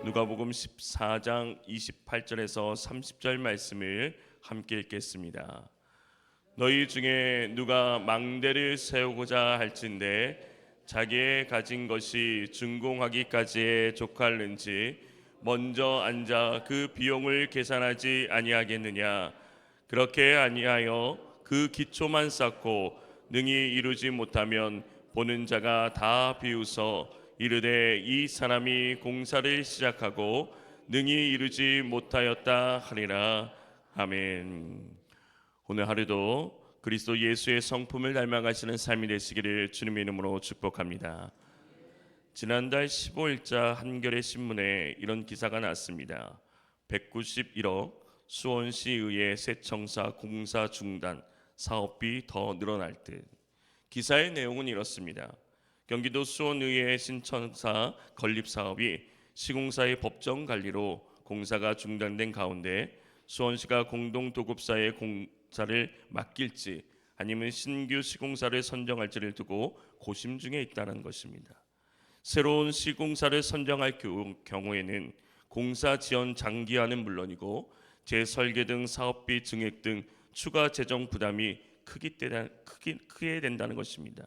누가복음 14장 28절에서 30절 말씀을 함께 읽겠습니다. 너희 중에 누가 망대를 세우고자 할진대 자기의 가진 것이 준공하기까지에 족할는지 먼저 앉아 그 비용을 계산하지 아니하겠느냐. 그렇게 아니하여 그 기초만 쌓고 능히 이루지 못하면 보는 자가 다 비웃어 이르되 이 사람이 공사를 시작하고 능히 이루지 못하였다 하리라. 아멘. 오늘 하루도 그리스도 예수의 성품을 닮아가시는 삶이 되시기를 주님의 이름으로 축복합니다. 지난달 15일자 한겨레 신문에 이런 기사가 났습니다. 191억 수원시의회 새청사 공사 중단, 사업비 더 늘어날 듯. 기사의 내용은 이렇습니다. 경기도 수원의회 신청사 건립사업이 시공사의 법정 관리로 공사가 중단된 가운데 수원시가 공동도급사의 공사를 맡길지 아니면 신규 시공사를 선정할지를 두고 고심 중에 있다는 것입니다. 새로운 시공사를 선정할 경우에는 공사 지연 장기화는 물론이고 재설계 등 사업비 증액 등 추가 재정 부담이 크게 된다는 것입니다.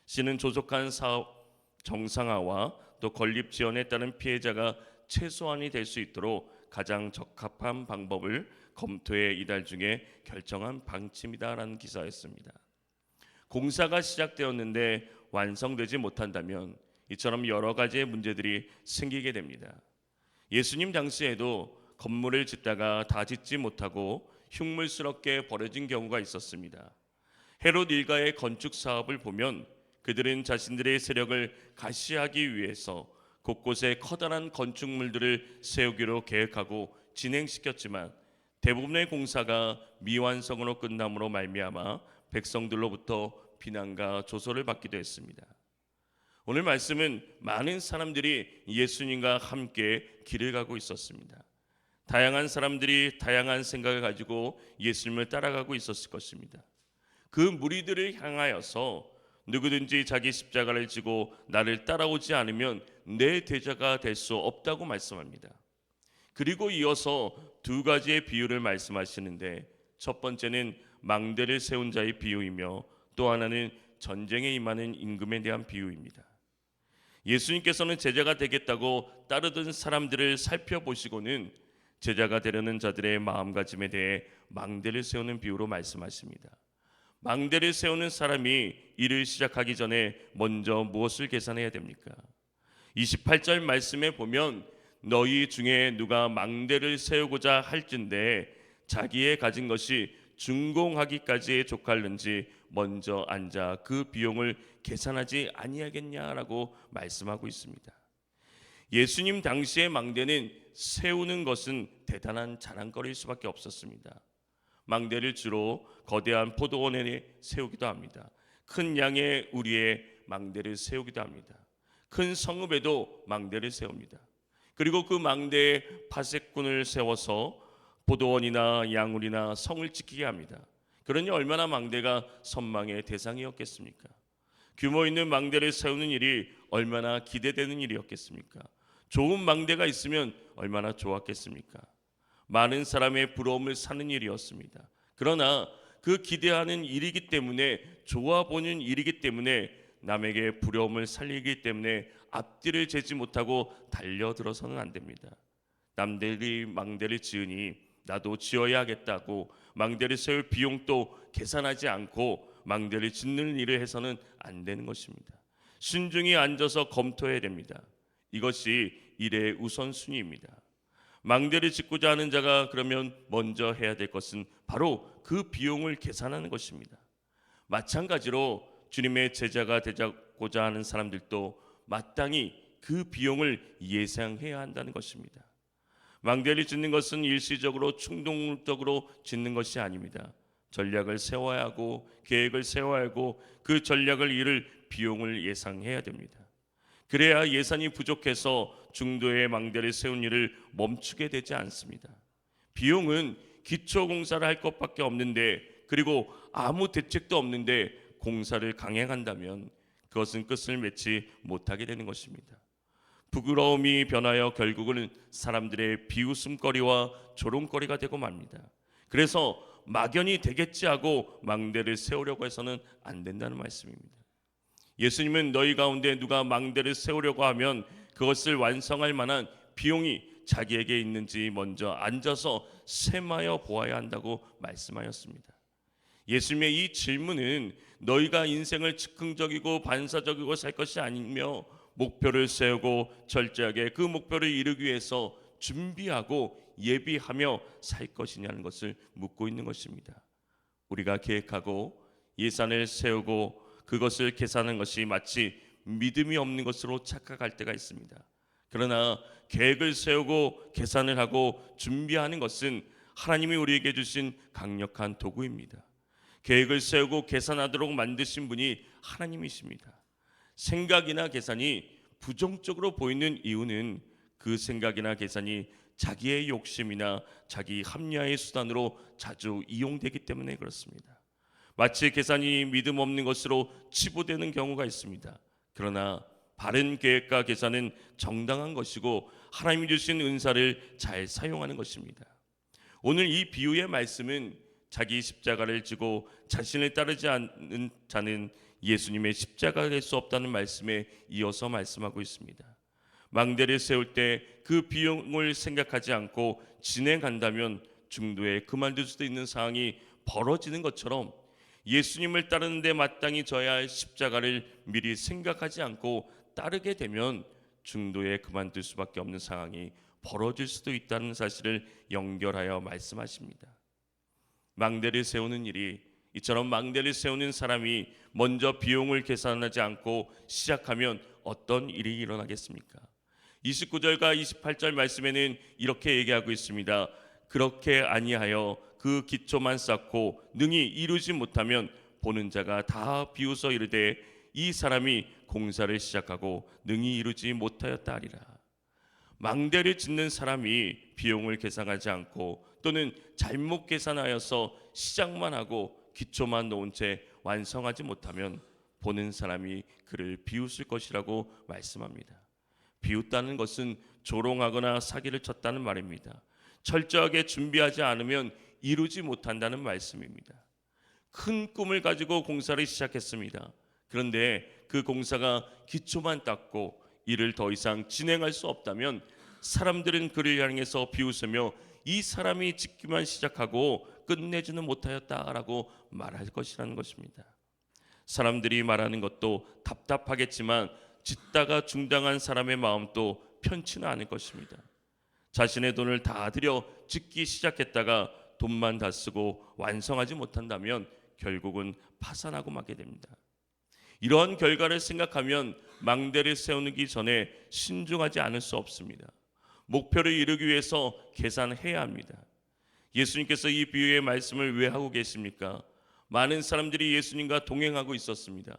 시는 조속한 사업 정상화와 또 건립 지연에 따른 피해자가 최소한이 될 수 있도록 가장 적합한 방법을 검토해 이달 중에 결정한 방침이다라는 기사였습니다. 공사가 시작되었는데 완성되지 못한다면 이처럼 여러 가지의 문제들이 생기게 됩니다. 예수님 당시에도 건물을 짓다가 다 짓지 못하고 흉물스럽게 버려진 경우가 있었습니다. 헤롯 일가의 건축 사업을 보면 그들은 자신들의 세력을 가시하기 위해서 곳곳에 커다란 건축물들을 세우기로 계획하고 진행시켰지만 대부분의 공사가 미완성으로 끝남으로 말미암아 백성들로부터 비난과 조소를 받기도 했습니다. 오늘 말씀은 많은 사람들이 예수님과 함께 길을 가고 있었습니다. 다양한 사람들이 다양한 생각을 가지고 예수님을 따라가고 있었을 것입니다. 그 무리들을 향하여서 누구든지 자기 십자가를 지고 나를 따라오지 않으면 내 제자가 될 수 없다고 말씀합니다. 그리고 이어서 두 가지의 비유를 말씀하시는데 첫 번째는 망대를 세운 자의 비유이며 또 하나는 전쟁에 임하는 임금에 대한 비유입니다. 예수님께서는 제자가 되겠다고 따르던 사람들을 살펴보시고는 제자가 되려는 자들의 마음가짐에 대해 망대를 세우는 비유로 말씀하십니다. 망대를 세우는 사람이 일을 시작하기 전에 먼저 무엇을 계산해야 됩니까? 28절 말씀에 보면 너희 중에 누가 망대를 세우고자 할진대 자기의 가진 것이 준공하기까지에 족할는지 먼저 앉아 그 비용을 계산하지 아니하겠냐라고 말씀하고 있습니다. 예수님 당시의 망대는 세우는 것은 대단한 자랑거리일 수밖에 없었습니다. 망대를 주로 거대한 포도원에 세우기도 합니다. 큰 양의 우리의 망대를 세우기도 합니다. 큰 성읍에도 망대를 세웁니다. 그리고 그 망대에 파색꾼을 세워서 포도원이나 양울이나 성을 지키게 합니다. 그러니 얼마나 망대가 선망의 대상이었겠습니까? 규모 있는 망대를 세우는 일이 얼마나 기대되는 일이었겠습니까? 좋은 망대가 있으면 얼마나 좋았겠습니까? 많은 사람의 부러움을 사는 일이었습니다. 그러나 그 기대하는 일이기 때문에 좋아 보이는 일이기 때문에 남에게 부러움을 살리기 때문에 앞뒤를 재지 못하고 달려들어서는 안 됩니다. 남들이 망대를 지으니 나도 지어야겠다고 망대를 세울 비용도 계산하지 않고 망대를 짓는 일을 해서는 안 되는 것입니다. 신중히 앉아서 검토해야 됩니다. 이것이 일의 우선순위입니다. 망대를 짓고자 하는 자가 그러면 먼저 해야 될 것은 바로 그 비용을 계산하는 것입니다. 마찬가지로 주님의 제자가 되고자 하는 사람들도 마땅히 그 비용을 예상해야 한다는 것입니다. 망대를 짓는 것은 일시적으로 충동적으로 짓는 것이 아닙니다. 전략을 세워야 하고 계획을 세워야 하고 그 전략을 이룰 비용을 예상해야 됩니다. 그래야 예산이 부족해서 중도의 망대를 세운 일을 멈추게 되지 않습니다. 비용은 기초 공사를 할 것밖에 없는데 그리고 아무 대책도 없는데 공사를 강행한다면 그것은 끝을 맺지 못하게 되는 것입니다. 부끄러움이 변하여 결국은 사람들의 비웃음거리와 조롱거리가 되고 맙니다. 그래서 막연히 되겠지 하고 망대를 세우려고 해서는 안 된다는 말씀입니다. 예수님은 너희 가운데 누가 망대를 세우려고 하면 그것을 완성할 만한 비용이 자기에게 있는지 먼저 앉아서 셈하여 보아야 한다고 말씀하였습니다. 예수님의 이 질문은 너희가 인생을 즉흥적이고 반사적이고 살 것이 아니며 목표를 세우고 철저하게 그 목표를 이루기 위해서 준비하고 예비하며 살 것이냐는 것을 묻고 있는 것입니다. 우리가 계획하고 예산을 세우고 그것을 계산하는 것이 마치 믿음이 없는 것으로 착각할 때가 있습니다. 그러나 계획을 세우고 계산을 하고 준비하는 것은 하나님이 우리에게 주신 강력한 도구입니다. 계획을 세우고 계산하도록 만드신 분이 하나님이십니다. 생각이나 계산이 부정적으로 보이는 이유는 그 생각이나 계산이 자기의 욕심이나 자기 합리화의 수단으로 자주 이용되기 때문에 그렇습니다. 마치 계산이 믿음 없는 것으로 치부되는 경우가 있습니다. 그러나 바른 계획과 계산은 정당한 것이고 하나님이 주신 은사를 잘 사용하는 것입니다. 오늘 이 비유의 말씀은 자기 십자가를 지고 자신을 따르지 않는 자는 예수님의 십자가가 될 수 없다는 말씀에 이어서 말씀하고 있습니다. 망대를 세울 때 그 비용을 생각하지 않고 진행한다면 중도에 그만둘 수도 있는 상황이 벌어지는 것처럼 예수님을 따르는 데 마땅히 져야 할 십자가를 미리 생각하지 않고 따르게 되면 중도에 그만둘 수밖에 없는 상황이 벌어질 수도 있다는 사실을 연결하여 말씀하십니다. 망대를 세우는 일이 이처럼 망대를 세우는 사람이 먼저 비용을 계산하지 않고 시작하면 어떤 일이 일어나겠습니까? 29절과 28절 말씀에는 이렇게 얘기하고 있습니다. 그렇게 아니하여 그 기초만 쌓고 능히 이루지 못하면 보는 자가 다 비웃어 이르되 이 사람이 공사를 시작하고 능히 이루지 못하였다 하리라. 망대를 짓는 사람이 비용을 계산하지 않고 또는 잘못 계산하여서 시작만 하고 기초만 놓은 채 완성하지 못하면 보는 사람이 그를 비웃을 것이라고 말씀합니다. 비웃다는 것은 조롱하거나 사기를 쳤다는 말입니다. 철저하게 준비하지 않으면 이루지 못한다는 말씀입니다. 큰 꿈을 가지고 공사를 시작했습니다. 그런데 그 공사가 기초만 닦고 이를 더 이상 진행할 수 없다면 사람들은 그를 향해서 비웃으며 이 사람이 짓기만 시작하고 끝내지는 못하였다라고 말할 것이라는 것입니다. 사람들이 말하는 것도 답답하겠지만 짓다가 중단한 사람의 마음도 편치는 않을 것입니다. 자신의 돈을 다 들여 짓기 시작했다가 돈만 다 쓰고 완성하지 못한다면 결국은 파산하고 마게 됩니다. 이러한 결과를 생각하면 망대를 세우기 전에 신중하지 않을 수 없습니다. 목표를 이루기 위해서 계산해야 합니다. 예수님께서 이 비유의 말씀을 왜 하고 계십니까? 많은 사람들이 예수님과 동행하고 있었습니다.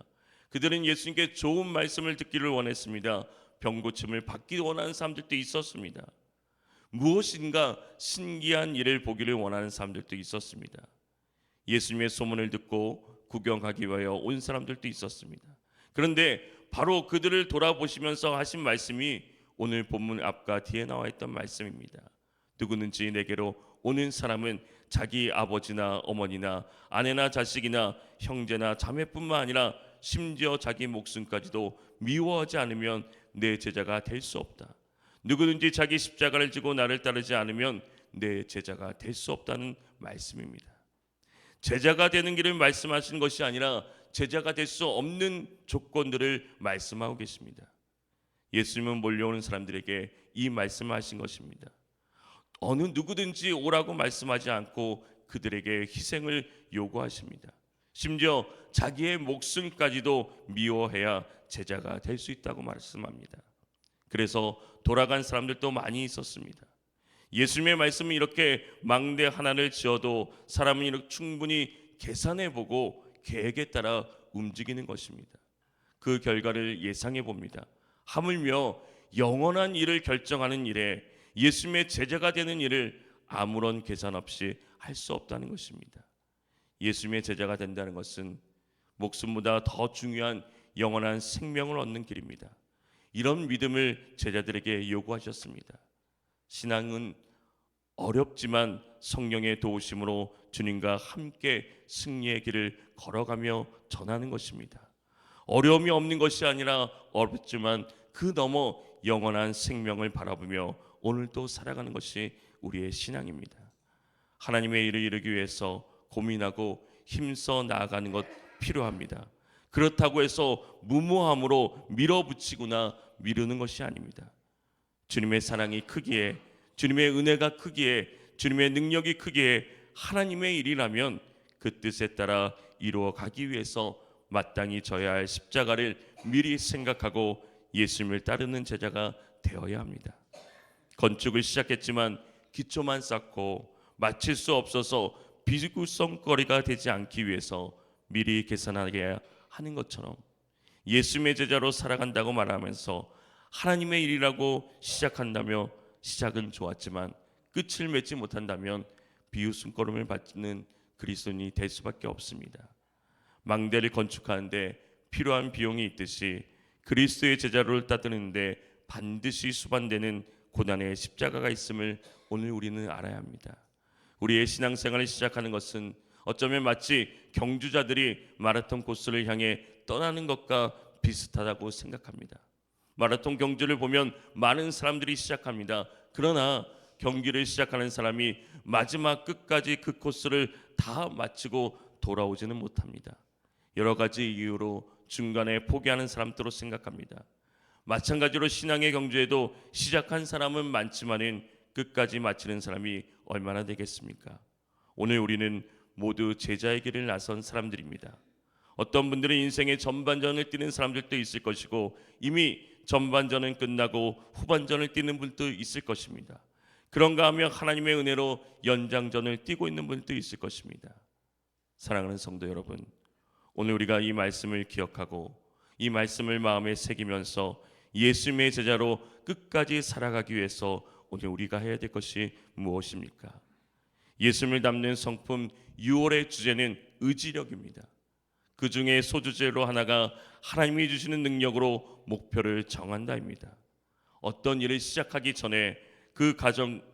그들은 예수님께 좋은 말씀을 듣기를 원했습니다. 병고침을 받기 원하는 사람들도 있었습니다. 무엇인가 신기한 일을 보기를 원하는 사람들도 있었습니다. 예수님의 소문을 듣고 구경하기 위하여 온 사람들도 있었습니다. 그런데 바로 그들을 돌아보시면서 하신 말씀이 오늘 본문 앞과 뒤에 나와 있던 말씀입니다. 누구든지 내게로 오는 사람은 자기 아버지나 어머니나 아내나 자식이나 형제나 자매뿐만 아니라 심지어 자기 목숨까지도 미워하지 않으면 내 제자가 될 수 없다. 누구든지 자기 십자가를 지고 나를 따르지 않으면 내 제자가 될 수 없다는 말씀입니다. 제자가 되는 길을 말씀하시는 것이 아니라 제자가 될 수 없는 조건들을 말씀하고 계십니다. 예수님은 몰려오는 사람들에게 이 말씀을 하신 것입니다. 어느 누구든지 오라고 말씀하지 않고 그들에게 희생을 요구하십니다. 심지어 자기의 목숨까지도 미워해야 제자가 될 수 있다고 말씀합니다. 그래서 돌아간 사람들도 많이 있었습니다. 예수님의 말씀은 이렇게 망대 하나를 지어도 사람은 이렇게 충분히 계산해보고 계획에 따라 움직이는 것입니다. 그 결과를 예상해 봅니다. 하물며 영원한 일을 결정하는 일에 예수님의 제자가 되는 일을 아무런 계산 없이 할 수 없다는 것입니다. 예수님의 제자가 된다는 것은 목숨보다 더 중요한 영원한 생명을 얻는 길입니다. 이런 믿음을 제자들에게 요구하셨습니다. 신앙은 어렵지만 성령의 도우심으로 주님과 함께 승리의 길을 걸어가며 전하는 것입니다. 어려움이 없는 것이 아니라 어렵지만 그 너머 영원한 생명을 바라보며 오늘도 살아가는 것이 우리의 신앙입니다. 하나님의 일을 이루기 위해서 고민하고 힘써 나아가는 것 필요합니다. 그렇다고 해서 무모함으로 밀어붙이거나 미루는 것이 아닙니다. 주님의 사랑이 크기에, 주님의 은혜가 크기에, 주님의 능력이 크기에 하나님의 일이라면 그 뜻에 따라 이루어 가기 위해서 마땅히 져야 할 십자가를 미리 생각하고 예수님을 따르는 제자가 되어야 합니다. 건축을 시작했지만 기초만 쌓고 마칠 수 없어서 비구성거리가 되지 않기 위해서 미리 계산하게 하는 것처럼 예수님의 제자로 살아간다고 말하면서 하나님의 일이라고 시작한다며 시작은 좋았지만 끝을 맺지 못한다면 비웃음거림을 받는 그리스도인이 될 수밖에 없습니다. 망대를 건축하는데 필요한 비용이 있듯이 그리스도의 제자로를 따르는데 반드시 수반되는 고난의 십자가가 있음을 오늘 우리는 알아야 합니다. 우리의 신앙생활을 시작하는 것은 어쩌면 마치 경주자들이 마라톤 코스를 향해 떠나는 것과 비슷하다고 생각합니다. 마라톤 경주를 보면 많은 사람들이 시작합니다. 그러나 경기를 시작하는 사람이 마지막 끝까지 그 코스를 다 마치고 돌아오지는 못합니다. 여러 가지 이유로 중간에 포기하는 사람들로 생각합니다. 마찬가지로 신앙의 경주에도 시작한 사람은 많지만은 끝까지 마치는 사람이 얼마나 되겠습니까? 오늘 우리는 모두 제자의 길을 나선 사람들입니다. 어떤 분들은 인생의 전반전을 뛰는 사람들도 있을 것이고 이미 전반전은 끝나고 후반전을 뛰는 분도 있을 것입니다. 그런가 하면 하나님의 은혜로 연장전을 뛰고 있는 분도 있을 것입니다. 사랑하는 성도 여러분, 오늘 우리가 이 말씀을 기억하고 이 말씀을 마음에 새기면서 예수님의 제자로 끝까지 살아가기 위해서 오늘 우리가 해야 될 것이 무엇입니까? 예수님을 담는 성품 6월의 주제는 의지력입니다. 그 중에 소주제로 하나가 하나님이 주시는 능력으로 목표를 정한다입니다. 어떤 일을 시작하기 전에 그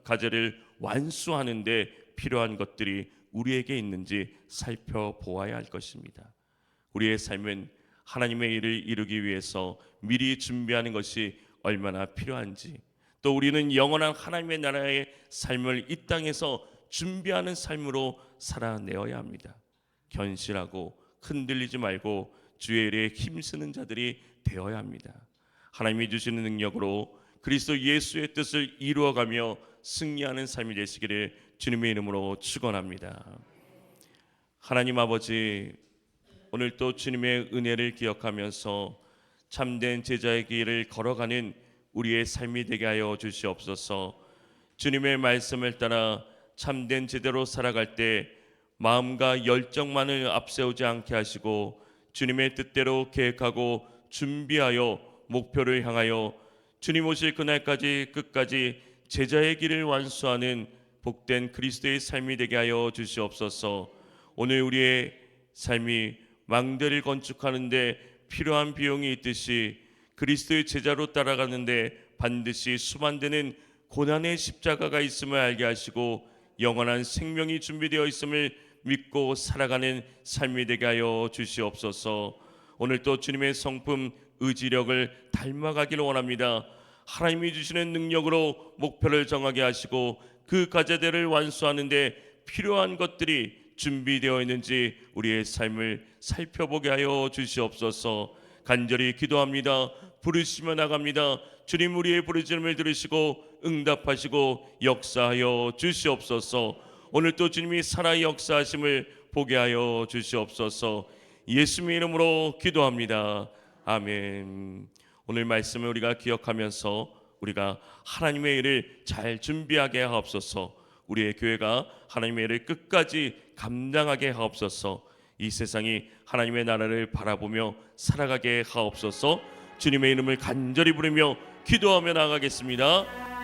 과제를 완수하는 데 필요한 것들이 우리에게 있는지 살펴보아야 할 것입니다. 우리의 삶은 하나님의 일을 이루기 위해서 미리 준비하는 것이 얼마나 필요한지, 또 우리는 영원한 하나님의 나라의 삶을 이 땅에서 준비하는 삶으로 살아내어야 합니다. 견실하고 흔들리지 말고 주의 일에 힘쓰는 자들이 되어야 합니다. 하나님이 주시는 능력으로 그리스도 예수의 뜻을 이루어가며 승리하는 삶이 되시기를 주님의 이름으로 축원합니다. 하나님 아버지, 오늘 또 주님의 은혜를 기억하면서 참된 제자의 길을 걸어가는 우리의 삶이 되게 하여 주시옵소서. 주님의 말씀을 따라 참된 제대로 살아갈 때 마음과 열정만을 앞세우지 않게 하시고 주님의 뜻대로 계획하고 준비하여 목표를 향하여 주님 오실 그날까지 끝까지 제자의 길을 완수하는 복된 그리스도의 삶이 되게 하여 주시옵소서. 오늘 우리의 삶이 망대를 건축하는데 필요한 비용이 있듯이 그리스도의 제자로 따라가는데 반드시 수반되는 고난의 십자가가 있음을 알게 하시고 영원한 생명이 준비되어 있음을 믿고 살아가는 삶이 되게 하여 주시옵소서. 오늘 또 주님의 성품 의지력을 닮아가기를 원합니다. 하나님이 주시는 능력으로 목표를 정하게 하시고 그 과제들을 완수하는 데 필요한 것들이 준비되어 있는지 우리의 삶을 살펴보게 하여 주시옵소서. 간절히 기도합니다. 부르시며 나갑니다. 주님, 우리의 부르짖음을 들으시고 응답하시고 역사하여 주시옵소서. 오늘 또 주님이 살아 역사하심을 보게 하여 주시옵소서. 예수님의 이름으로 기도합니다. 아멘. 오늘 말씀을 우리가 기억하면서 우리가 하나님의 일을 잘 준비하게 하옵소서. 우리의 교회가 하나님의 일을 끝까지 감당하게 하옵소서. 이 세상이 하나님의 나라를 바라보며 살아가게 하옵소서. 주님의 이름을 간절히 부르며 기도하며 나가겠습니다.